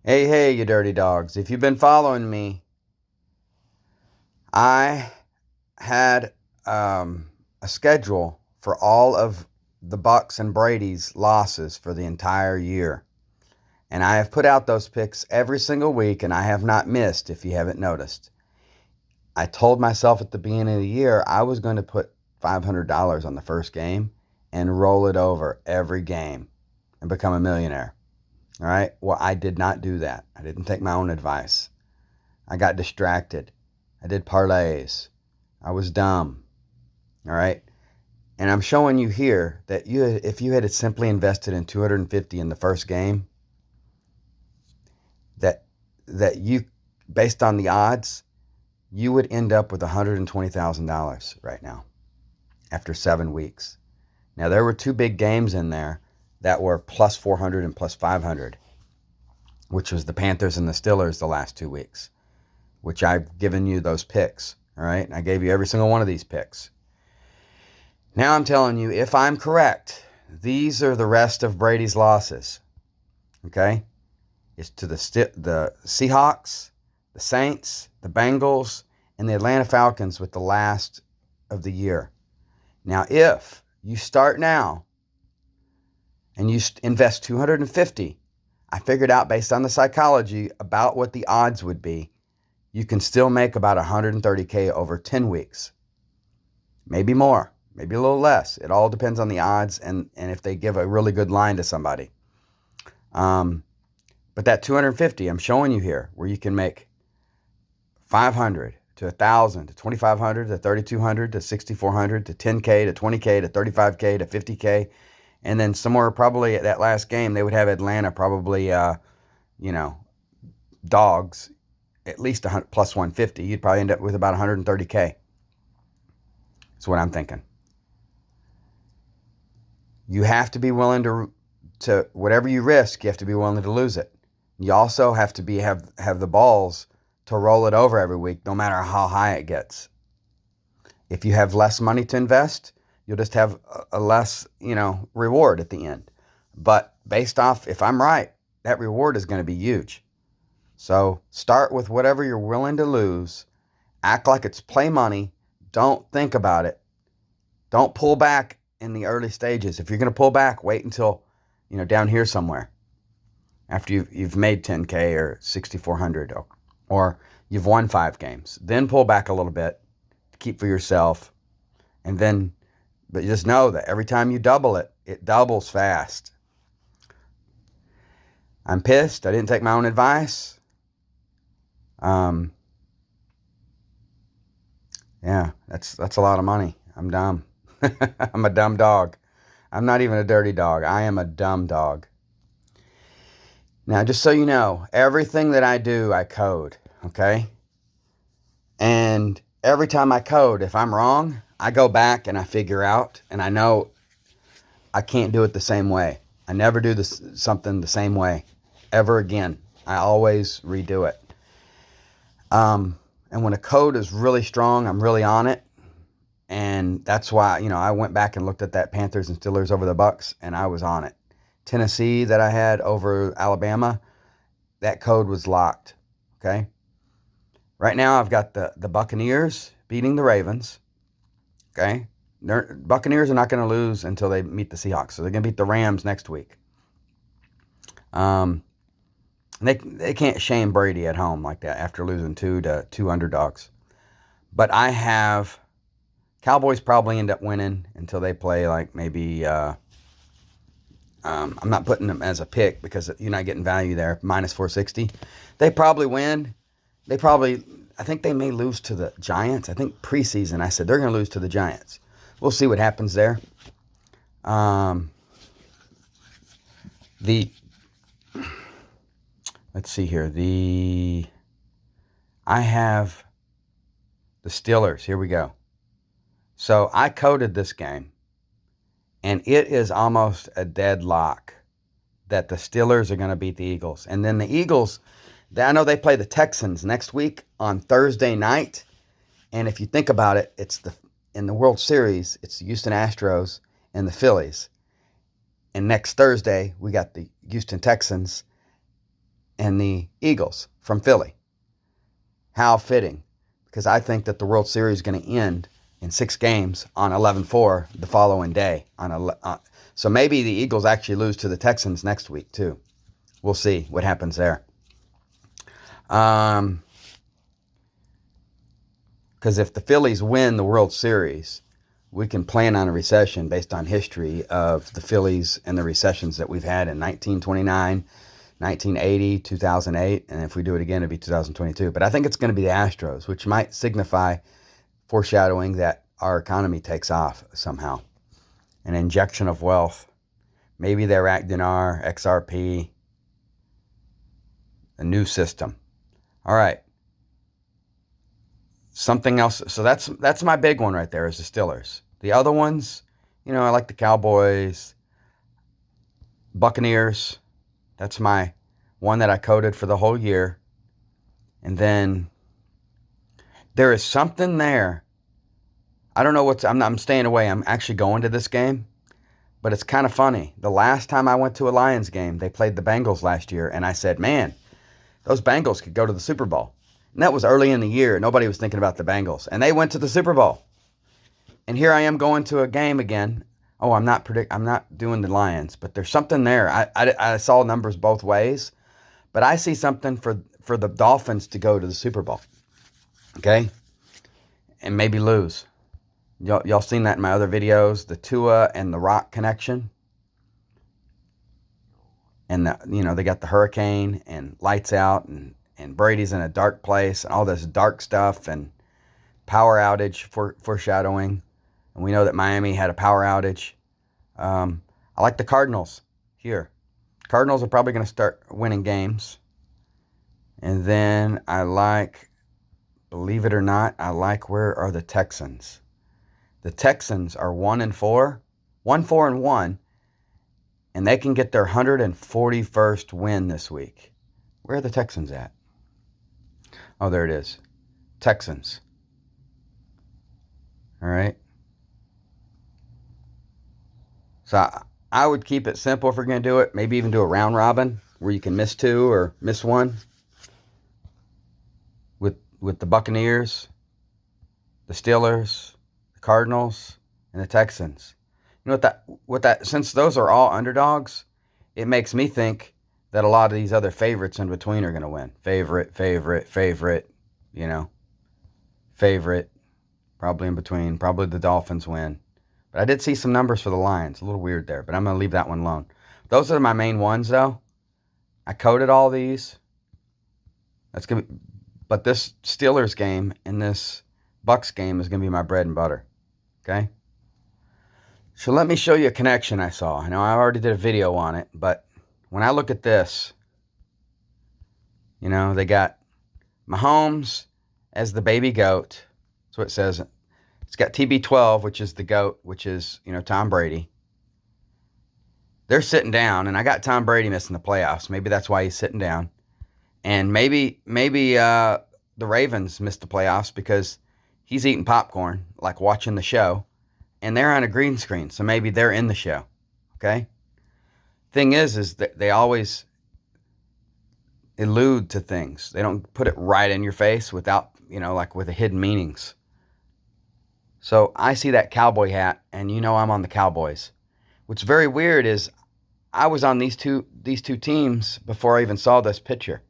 Hey, you dirty dogs. If you've been following me, I had a schedule for all of the Bucks and Brady's losses for the entire year. And I have put out those picks every single week, and I have not missed, if you haven't noticed. I told myself at the beginning of the year I was going to put $500 on the first game and roll it over every game and become a millionaire. All right? Well, I did not do that. I didn't take my own advice. I got distracted. I did parlays. I was dumb. All right. And I'm showing you here that if you had simply invested in 250 in the first game, that you, based on the odds, you would end up with $120,000 right now after 7 weeks. Now there were two big games in there that were plus 400 and plus 500, which was the Panthers and the Steelers the last 2 weeks, which I've given you those picks. All right. And I gave you every single one of these picks. Now I'm telling you, if I'm correct, these are the rest of Brady's losses. Okay? It's to the Seahawks, the Saints, the Bengals, and the Atlanta Falcons with the last of the year. Now, if you start now and you invest 250, I figured out based on the psychology about what the odds would be, you can still make about 130K over 10 weeks. Maybe more. Maybe a little less. It all depends on the odds and if they give a really good line to somebody. But that 250 I'm showing you here, where you can make 500 to 1,000 to 2,500 to 3,200 to 6,400 to 10K to 20K to 35K to 50K. And then somewhere probably at that last game, they would have Atlanta probably, dogs, at least plus 150. You'd probably end up with about 130K. That's what I'm thinking. You have to be willing to whatever you risk, you have to be willing to lose it. You also have to have the balls to roll it over every week, no matter how high it gets. If you have less money to invest, you'll just have a less, reward at the end. But based off, if I'm right, that reward is going to be huge. So start with whatever you're willing to lose. Act like it's play money. Don't think about it. Don't pull back in the early stages. If you're going to pull back, wait until, down here somewhere after you've made 10K or 6,400 or you've won 5 games. Then pull back a little bit to keep for yourself. But just know that every time you double it, it doubles fast. I'm pissed. I didn't take my own advice. Yeah, that's a lot of money. I'm dumb. I'm a dumb dog. I'm not even a dirty dog. I am a dumb dog. Now, just so you know, everything that I do, I code, okay? And every time I code, if I'm wrong, I go back and I figure out, and I know I can't do it the same way. I never do something the same way ever again. I always redo it. And when a code is really strong, I'm really on it. And that's why, I went back and looked at that Panthers and Steelers over the Bucks, and I was on it. Tennessee that I had over Alabama, that code was locked. Okay. Right now I've got the Buccaneers beating the Ravens. Okay. Buccaneers are not going to lose until they meet the Seahawks. So they're going to beat the Rams next week. They can't shame Brady at home like that after losing 2 underdogs. But I have Cowboys probably end up winning until they play like maybe I'm not putting them as a pick because you're not getting value there. Minus 460. They probably win. I think they may lose to the Giants. I think preseason I said they're going to lose to the Giants. We'll see what happens there. Let's see here. I have the Steelers. Here we go. So I coded this game, and it is almost a deadlock that the Steelers are going to beat the Eagles. And then the Eagles, I know they play the Texans next week on Thursday night. And if you think about it, in the World Series, it's the Houston Astros and the Phillies. And next Thursday, we got the Houston Texans and the Eagles from Philly. How fitting, because I think that the World Series is going to end in 6 games on 11-4 the following day. So maybe the Eagles actually lose to the Texans next week too. We'll see what happens there. Because if the Phillies win the World Series, we can plan on a recession based on history of the Phillies and the recessions that we've had in 1929, 1980, 2008, and if we do it again, it'd be 2022. But I think it's going to be the Astros, which might signify foreshadowing that our economy takes off somehow. An injection of wealth. Maybe they're Agdinar, XRP, a new system. All right. Something else. So that's my big one right there is the Steelers. The other ones, I like the Cowboys, Buccaneers. That's my one that I coded for the whole year. And then there is something there. I don't know I'm staying away. I'm actually going to this game. But it's kind of funny. The last time I went to a Lions game, they played the Bengals last year. And I said, man, those Bengals could go to the Super Bowl. And that was early in the year. Nobody was thinking about the Bengals. And they went to the Super Bowl. And here I am going to a game again. Oh, I'm not doing the Lions. But there's something there. I saw numbers both ways. But I see something for the Dolphins to go to the Super Bowl. Okay? And maybe lose. Y'all seen that in my other videos, the Tua and the Rock connection. And they got the hurricane and lights out and Brady's in a dark place and all this dark stuff and power outage foreshadowing. And we know that Miami had a power outage. I like the Cardinals here. Cardinals are probably going to start winning games. And then believe it or not, where are the Texans? The Texans are 1-4, 1-4-1, and they can get their 141st win this week. Where are the Texans at? Oh, there it is. Texans. All right. So I would keep it simple if we're going to do it. Maybe even do a round robin where you can miss 2 or miss 1 with the Buccaneers, the Steelers, Cardinals, and the Texans. You know what that since those are all underdogs, it makes me think that a lot of these other favorites in between are going to win. Favorite, favorite, probably in between. Probably the Dolphins win. But I did see some numbers for the Lions. A little weird there, but I'm going to leave that one alone. Those are my main ones, though. I coded all these. But this Steelers game and this Bucks game is going to be my bread and butter. Okay? So let me show you a connection I saw. I know I already did a video on it, but when I look at this, they got Mahomes as the baby goat. That's what it says. It's got TB12, which is the GOAT, which is, Tom Brady. They're sitting down, and I got Tom Brady missing the playoffs. Maybe that's why he's sitting down. And maybe the Ravens missed the playoffs because he's eating popcorn, like watching the show, and they're on a green screen, so maybe they're in the show, okay? Thing is that they always allude to things. They don't put it right in your face without, like with the hidden meanings. So I see that cowboy hat, and I'm on the Cowboys. What's very weird is I was on these two teams before I even saw this picture.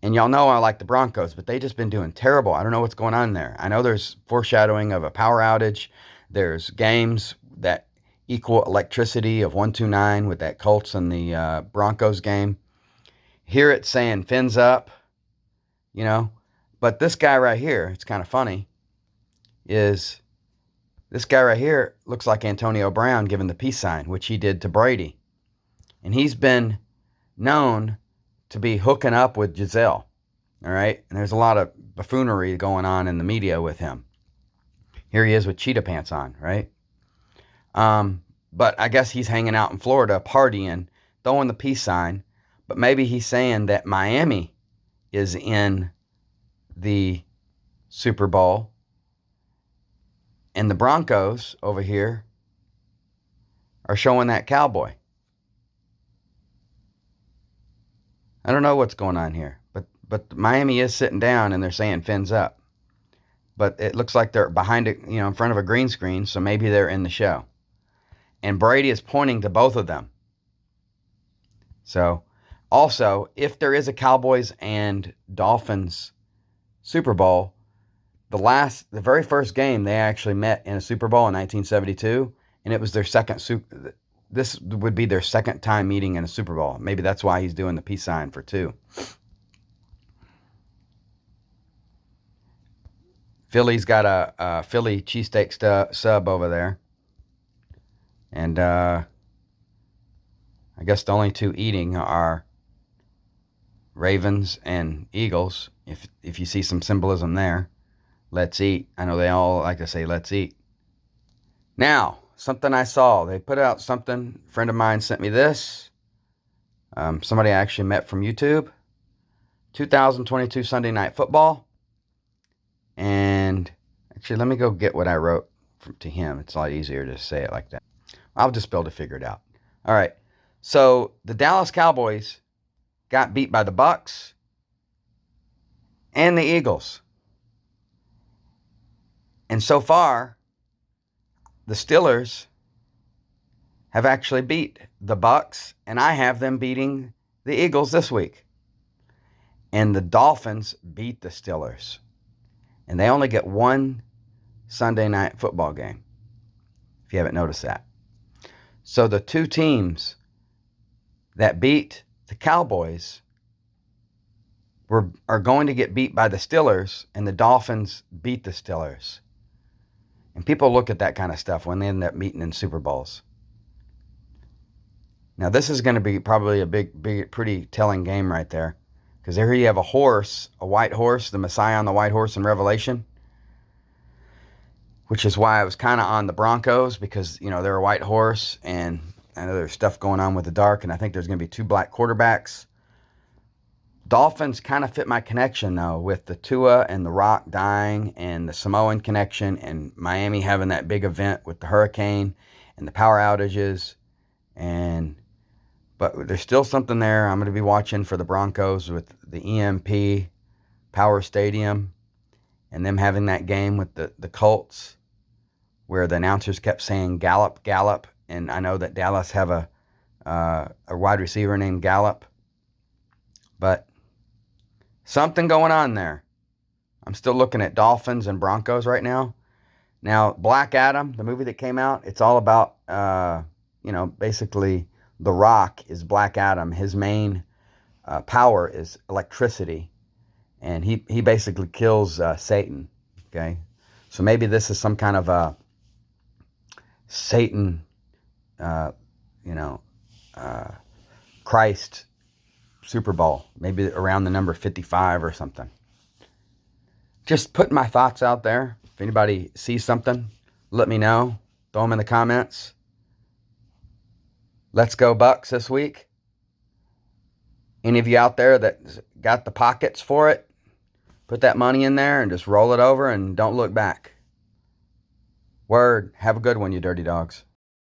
And y'all know I like the Broncos, but they just been doing terrible. I don't know what's going on there. I know there's foreshadowing of a power outage. There's games that equal electricity of 129 with that Colts and the Broncos game. Here it's saying fins up, But this guy right here, it's kind of funny, is this guy right here looks like Antonio Brown giving the peace sign, which he did to Brady. And he's been known to be hooking up with Giselle, all right? And there's a lot of buffoonery going on in the media with him. Here he is with cheetah pants on, right? But I guess he's hanging out in Florida, partying, throwing the peace sign. But maybe he's saying that Miami is in the Super Bowl. And the Broncos over here are showing that cowboy. I don't know what's going on here, but Miami is sitting down and they're saying fins up. But it looks like they're behind it, in front of a green screen, so maybe they're in the show. And Brady is pointing to both of them. So, also, if there is a Cowboys and Dolphins Super Bowl, the very first game they actually met in a Super Bowl in 1972, and it was their this would be their second time meeting in a Super Bowl. Maybe that's why he's doing the peace sign for 2. Philly's got a Philly cheesesteak sub over there. And I guess the only 2 eating are Ravens and Eagles. If you see some symbolism there, let's eat. I know they all like to say, let's eat. Now, something I saw. They put out something. A friend of mine sent me this. Somebody I actually met from YouTube. 2022 Sunday Night Football. And actually, let me go get what I wrote to him. It's a lot easier to say it like that. I'll just be able to figure it out. All right. So the Dallas Cowboys got beat by the Bucs and the Eagles. And so far, the Steelers have actually beat the Bucs, and I have them beating the Eagles this week. And the Dolphins beat the Steelers. And they only get 1 Sunday night football game, if you haven't noticed that. So the 2 teams that beat the Cowboys are going to get beat by the Steelers, and the Dolphins beat the Steelers. And people look at that kind of stuff when they end up meeting in Super Bowls. Now, this is going to be probably a big, pretty telling game right there. Because there you have a horse, a white horse, the Messiah on the white horse in Revelation. Which is why I was kind of on the Broncos, because, they're a white horse, and I know there's stuff going on with the dark, and I think there's going to be 2 black quarterbacks. Dolphins kind of fit my connection, though, with the Tua and the Rock dying, and the Samoan connection, and Miami having that big event with the hurricane and the power outages. But there's still something there. I'm going to be watching for the Broncos with the EMP Power Stadium and them having that game with the Colts where the announcers kept saying Gallup, Gallup. And I know that Dallas have a wide receiver named Gallup. But something going on there. I'm still looking at Dolphins and Broncos right now. Now, Black Adam, the movie that came out, it's all about, basically The Rock is Black Adam. His main power is electricity. And he basically kills Satan. Okay? So maybe this is some kind of a Satan, Christ Super Bowl. Maybe around the number 55 or something. Just putting my thoughts out there. If anybody sees something, let me know. Throw them in the comments. Let's go Bucks this week. Any of you out there that got the pockets for it, put that money in there and just roll it over and don't look back. Word. Have a good one, you dirty dogs.